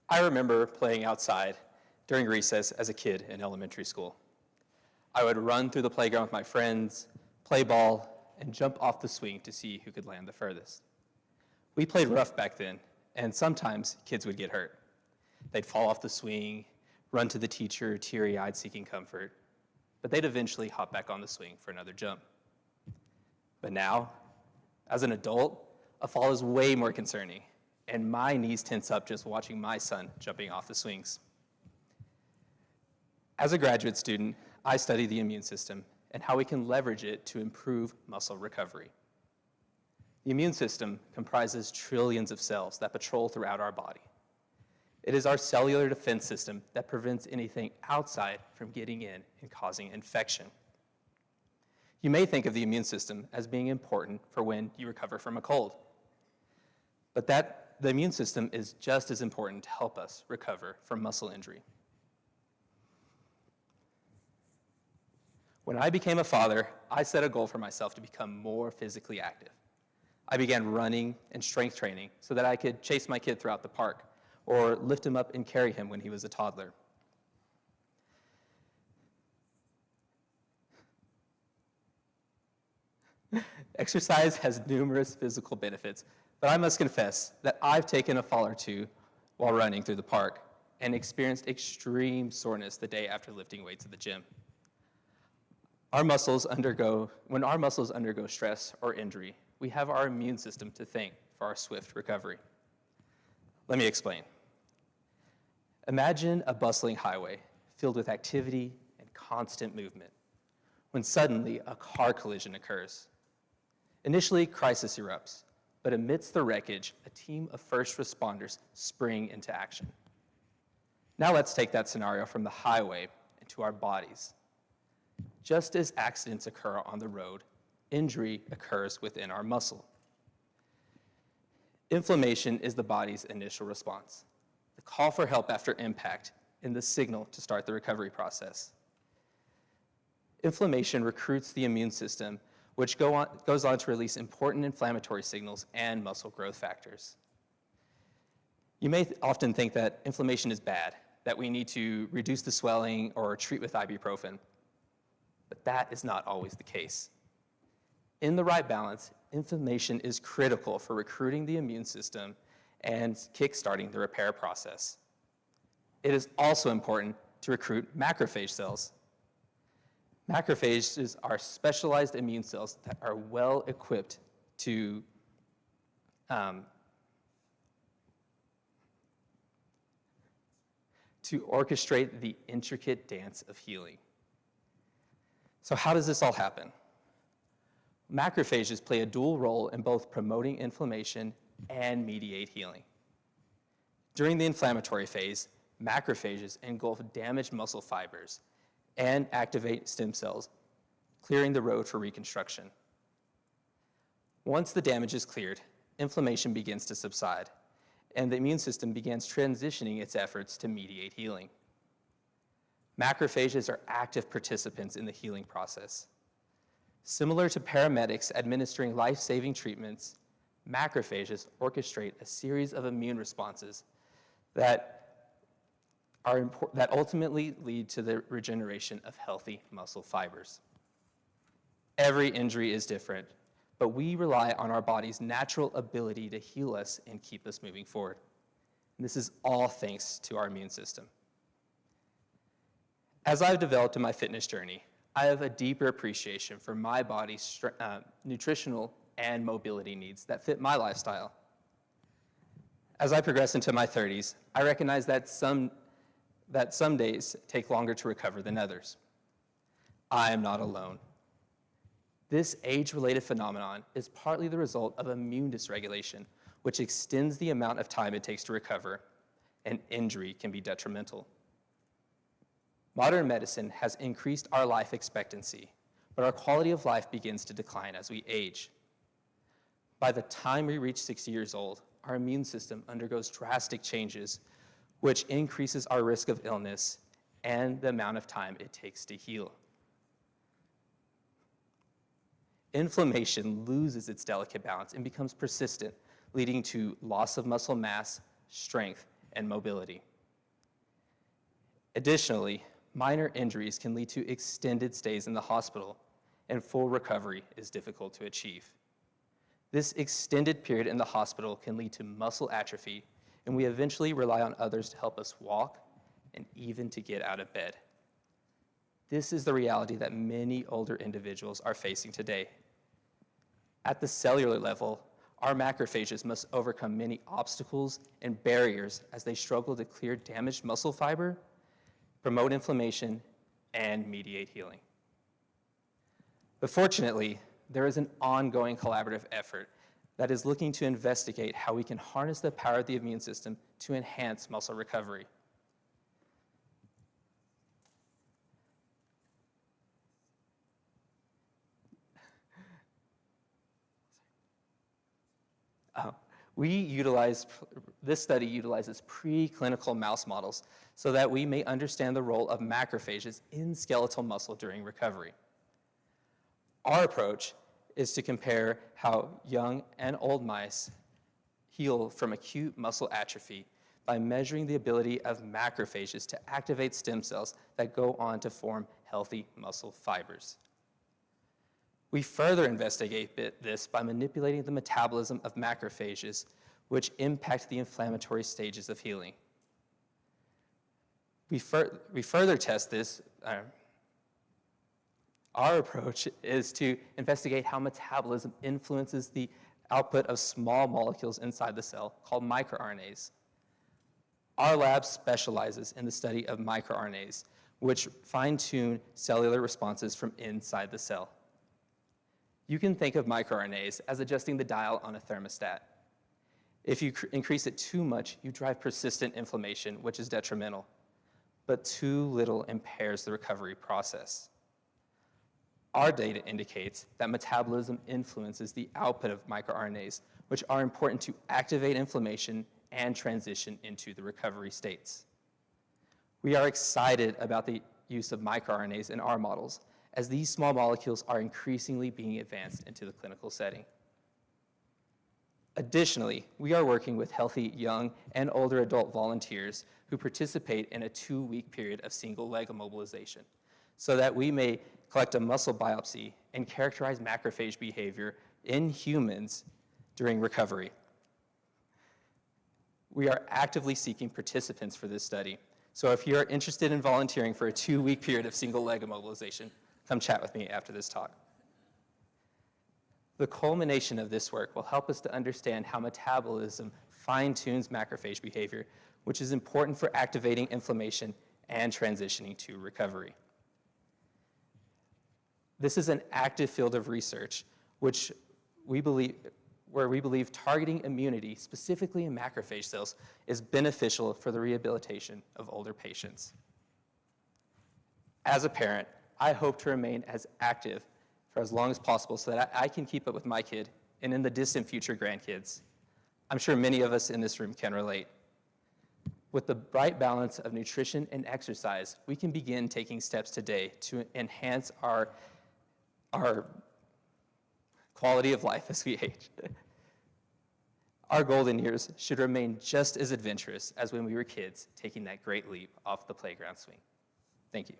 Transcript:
I remember playing outside during recess as a kid in elementary school. I would run through the playground with my friends, play ball, and jump off the swing to see who could land the furthest. We played rough back then, and sometimes kids would get hurt. They'd fall off the swing, run to the teacher, teary-eyed seeking comfort, but they'd eventually hop back on the swing for another jump. But now, as an adult, a fall is way more concerning, and my knees tense up just watching my son jumping off the swings. As a graduate student, I study the immune system and how we can leverage it to improve muscle recovery. The immune system comprises trillions of cells that patrol throughout our body. It is our cellular defense system that prevents anything outside from getting in and causing infection. You may think of the immune system as being important for when you recover from a cold, but the immune system is just as important to help us recover from muscle injury. When I became a father, I set a goal for myself to become more physically active. I began running and strength training so that I could chase my kid throughout the park or lift him up and carry him when he was a toddler. Exercise has numerous physical benefits, but I must confess that I've taken a fall or two while running through the park and experienced extreme soreness the day after lifting weights at the gym. When our muscles undergo stress or injury, we have our immune system to thank for our swift recovery. Let me explain. Imagine a bustling highway filled with activity and constant movement, when suddenly a car collision occurs. Initially, crisis erupts, but amidst the wreckage, a team of first responders spring into action. Now let's take that scenario from the highway into our bodies. Just as accidents occur on the road, injury occurs within our muscle. Inflammation is the body's initial response, the call for help after impact, and the signal to start the recovery process. Inflammation recruits the immune system, which goes on to release important inflammatory signals and muscle growth factors. You may often think that inflammation is bad, that we need to reduce the swelling or treat with ibuprofen, but that is not always the case. In the right balance, inflammation is critical for recruiting the immune system and kick-starting the repair process. It is also important to recruit macrophage cells. Macrophages are specialized immune cells that are well equipped to orchestrate the intricate dance of healing. So how does this all happen? Macrophages play a dual role in both promoting inflammation and mediate healing. During the inflammatory phase, macrophages engulf damaged muscle fibers and activate stem cells, clearing the road for reconstruction. Once the damage is cleared, inflammation begins to subside, and the immune system begins transitioning its efforts to mediate healing. Macrophages are active participants in the healing process. Similar to paramedics administering life-saving treatments, macrophages orchestrate a series of immune responses that ultimately lead to the regeneration of healthy muscle fibers. Every injury is different, but we rely on our body's natural ability to heal us and keep us moving forward. And this is all thanks to our immune system. As I've developed in my fitness journey, I have a deeper appreciation for my body's nutritional and mobility needs that fit my lifestyle. As I progress into my 30s, I recognize that some days take longer to recover than others. I am not alone. This age-related phenomenon is partly the result of immune dysregulation, which extends the amount of time it takes to recover, and injury can be detrimental. Modern medicine has increased our life expectancy, but our quality of life begins to decline as we age. By the time we reach 60 years old, our immune system undergoes drastic changes, which increases our risk of illness and the amount of time it takes to heal. Inflammation loses its delicate balance and becomes persistent, leading to loss of muscle mass, strength, and mobility. Additionally, minor injuries can lead to extended stays in the hospital, and full recovery is difficult to achieve. This extended period in the hospital can lead to muscle atrophy, and we eventually rely on others to help us walk and even to get out of bed. This is the reality that many older individuals are facing today. At the cellular level, our macrophages must overcome many obstacles and barriers as they struggle to clear damaged muscle fiber, promote inflammation, and mediate healing. But fortunately, there is an ongoing collaborative effort that is looking to investigate how we can harness the power of the immune system to enhance muscle recovery. This study utilizes preclinical mouse models so that we may understand the role of macrophages in skeletal muscle during recovery. Our approach is to compare how young and old mice heal from acute muscle atrophy by measuring the ability of macrophages to activate stem cells that go on to form healthy muscle fibers. We further investigate this by manipulating the metabolism of macrophages, which impact the inflammatory stages of healing. We further test this. Our approach is to investigate how metabolism influences the output of small molecules inside the cell called microRNAs. Our lab specializes in the study of microRNAs, which fine-tune cellular responses from inside the cell. You can think of microRNAs as adjusting the dial on a thermostat. If you increase it too much, you drive persistent inflammation, which is detrimental, but too little impairs the recovery process. Our data indicates that metabolism influences the output of microRNAs, which are important to activate inflammation and transition into the recovery states. We are excited about the use of microRNAs in our models, as these small molecules are increasingly being advanced into the clinical setting. Additionally, we are working with healthy young and older adult volunteers who participate in a 2-week period of single leg immobilization so that we may collect a muscle biopsy and characterize macrophage behavior in humans during recovery. We are actively seeking participants for this study, so if you are interested in volunteering for a 2-week period of single leg immobilization, come chat with me after this talk. The culmination of this work will help us to understand how metabolism fine-tunes macrophage behavior, which is important for activating inflammation and transitioning to recovery. This is an active field of research where we believe targeting immunity, specifically in macrophage cells, is beneficial for the rehabilitation of older patients. As a parent, I hope to remain as active for as long as possible so that I can keep up with my kid and in the distant future grandkids. I'm sure many of us in this room can relate. With the right balance of nutrition and exercise, we can begin taking steps today to enhance our quality of life as we age. Our golden years should remain just as adventurous as when we were kids taking that great leap off the playground swing. Thank you.